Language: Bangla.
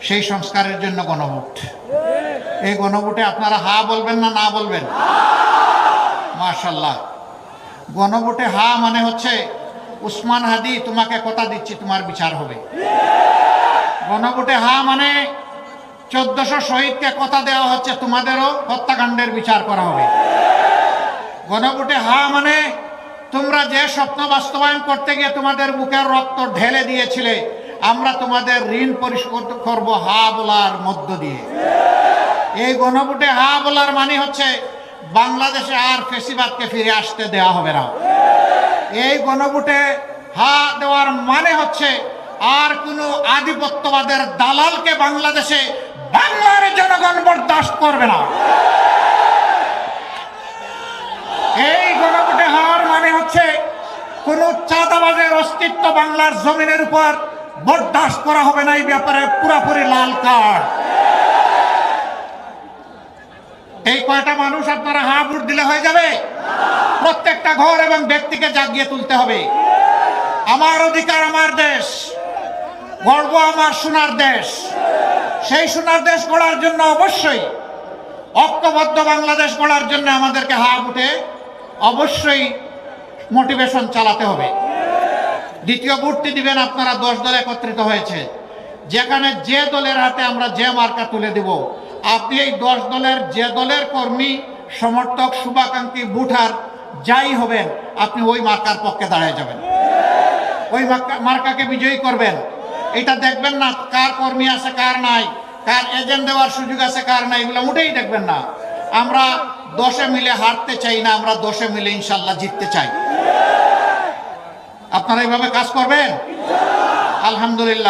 সেই সংস্কারের জন্য গণভোট। এই গণভোটে আপনারা হা বলবেন না না বলবেন? মাশাআল্লাহ। গণভোটে হা মানে হচ্ছে উসমান হাদি তোমাকে কথা দিচ্ছি তোমার বিচার হবে। গণভোটে হা মানে 1400 শহীদকে কথা দেওয়া হচ্ছে তোমাদেরও হত্যাকাণ্ডের বিচার করা হবে। গণভোটে হা মানে তোমরা যে স্বপ্ন বাস্তবায়ন করতে গিয়ে তোমাদের বুকের রক্ত ঢেলে দিয়েছিলে, আমরা তোমাদের ঋণ পরিশোধ করব হা বলার মধ্য দিয়ে। এই গণভোটে হা বলার মানে হচ্ছে বাংলাদেশে আর ফেসিবাদকে ফিরে আসতে দেওয়া হবে না। এই গণভোটে হা দেওয়ার মানে হচ্ছে আর কোনো আধিপত্যবাদের দালালকে বাংলাদেশে বাংলার জনগণ বরদাস্ত করবে না। এই গণভোটে হার মানে হচ্ছে কোন চাঁদাবাজের অস্তিত্ব বাংলার জমিনের উপর বরদাস্ত করা হবে না। এই ব্যাপারে পুরোপুরি লাল কার্ড। এই কয়টা মানুষ আপনারা হা ভোট দিলে হয়ে যাবে? প্রত্যেকটা ঘর এবং ব্যক্তিকে জাগিয়ে তুলতে হবে। আমার অধিকার আমার দেশ, গর্ব আমার সোনার দেশ। সেই সোনার দেশ গড়ার জন্য অবশ্যই ঐক্যবদ্ধ বাংলাদেশ গড়ার জন্য আমাদেরকে হা ভোটে অবশ্যই মোটিভেশন চালাতে হবে। দ্বিতীয় ভোটটি দিবেন আপনারা 10 দল একত্রিত হয়েছে, যেখানে যে দলের হাতে আমরা যে মার্কা তুলে দেব, আপনি এই 10 দলের যে দলের কর্মী সমর্থক শুভাকাঙ্ক্ষী ভোটার যাই হবেন, আপনি ওই মার্কার পক্ষে দাঁড়িয়ে যাবেন, ওই মার্কাকে বিজয়ী করবেন। এটা দেখবেন না কার কর্মী আছে কার নাই, কার এজেন্ট দেওয়ার সুযোগ আছে কার নাই, এগুলো মোটেই দেখবেন না। আমরা 10-এ মিলে হারতে চাই না, আমরা 10-এ মিলে ইনশাল্লাহ জিততে চাই। আপনারা এইভাবে কাজ করবেন? আলহামদুলিল্লাহ।